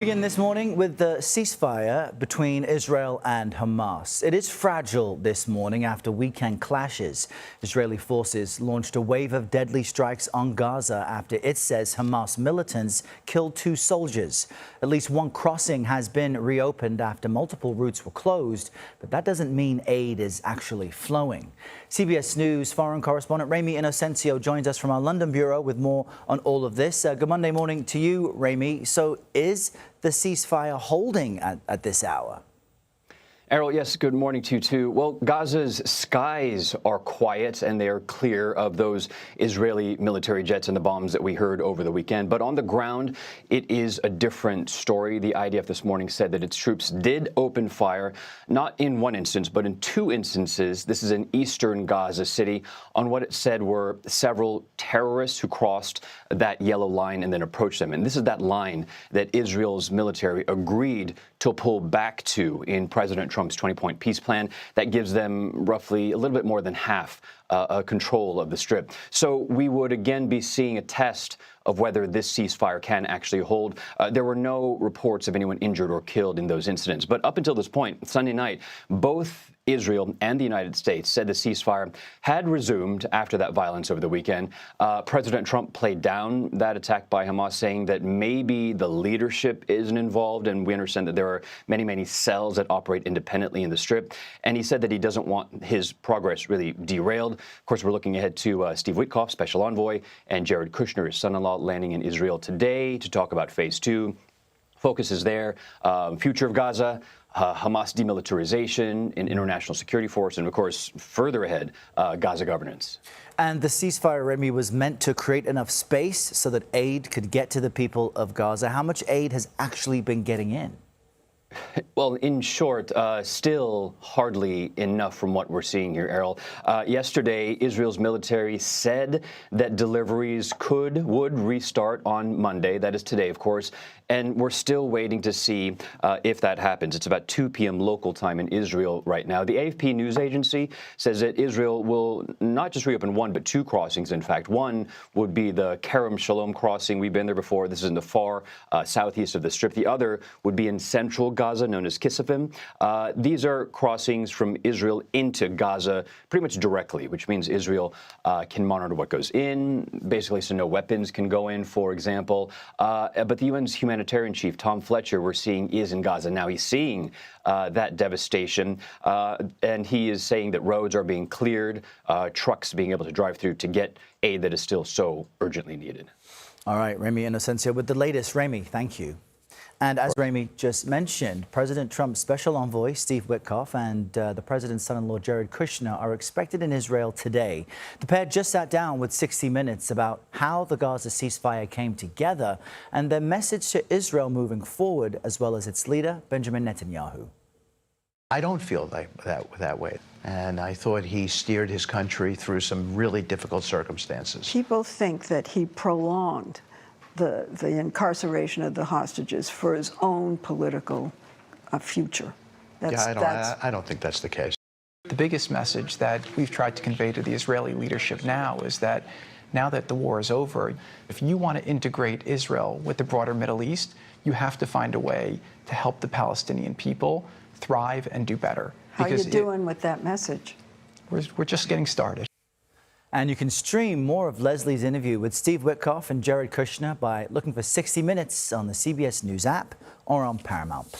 Begin this morning with the ceasefire between Israel and Hamas. It is fragile this morning after weekend clashes. Israeli forces launched a wave of deadly strikes on Gaza after it says Hamas militants killed 2 soldiers. At least one crossing has been reopened after multiple routes were closed, but that doesn't mean aid is actually flowing. CBS News foreign correspondent Ramy Inocencio joins us from our London bureau with more on all of this. Good Monday morning to you, Ramy. So is the ceasefire holding at this hour? Errol, yes, good morning to you, too. Well, Gaza's skies are quiet and they are clear of those Israeli military jets and the bombs that we heard over the weekend. But on the ground, it is a different story. The IDF this morning said that its troops did open fire, not in one instance, but in 2 instances. This is in eastern Gaza City, on what it said were several terrorists who crossed that yellow line and then approached them. And this is that line that Israel's military agreed to pull back to in President Trump's 20-point peace plan that gives them roughly a little bit more than half control of the Strip. So we would again be seeing a test of whether this ceasefire can actually hold. There were no reports of anyone injured or killed in those incidents. But up until this point, Sunday night, both Israel and the United States said the ceasefire had resumed after that violence over the weekend. President Trump played down that attack by Hamas, saying that maybe the leadership isn't involved, and we understand that there are many, many cells that operate independently in the Strip. And he said that he doesn't want his progress really derailed. Of course, we're looking ahead to Steve Witkoff, special envoy, and Jared Kushner, his son-in-law, landing in Israel today to talk about phase 2. Focus is there, future of Gaza, Hamas demilitarization, an international security force, and of course, further ahead, Gaza governance. And the ceasefire, Remy, was meant to create enough space so that aid could get to the people of Gaza. How much aid has actually been getting in? Well, in short, still hardly enough from what we're seeing here, Errol. Yesterday, Israel's military said that deliveries would restart on Monday. That is today, of course. And we're still waiting to see if that happens. It's about 2 p.m. local time in Israel right now. The AFP news agency says that Israel will not just reopen 1, but 2 crossings, in fact. One would be the Kerem Shalom crossing. We've been there before. This is in the far southeast of the Strip. The other would be in central Gaza, known as Kisafim. These are crossings from Israel into Gaza pretty much directly, which means Israel can monitor what goes in, basically so no weapons can go in, for example. But the UN's humanitarian chief, Tom Fletcher, we're seeing is in Gaza now. He's seeing that devastation, and he is saying that roads are being cleared, trucks being able to drive through to get aid that is still so urgently needed. All right, Ramy Inocencio with the latest. Ramy, thank you. And as Ramy just mentioned, President Trump's special envoy, Steve Witkoff, and the president's son-in-law, Jared Kushner, are expected in Israel today. The pair just sat down with 60 Minutes about how the Gaza ceasefire came together and their message to Israel moving forward, as well as its leader, Benjamin Netanyahu. I don't feel that way. And I thought he steered his country through some really difficult circumstances. People think that he prolonged the incarceration of the hostages for his own political future. I don't think that's the case. The biggest message that we've tried to convey to the Israeli leadership now is that now that the war is over, if you want to integrate Israel with the broader Middle East, you have to find a way to help the Palestinian people thrive and do better. How are you doing with that message? We're just getting started. And you can stream more of Leslie's interview with Steve Witkoff and Jared Kushner by looking for 60 Minutes on the CBS News app or on Paramount+.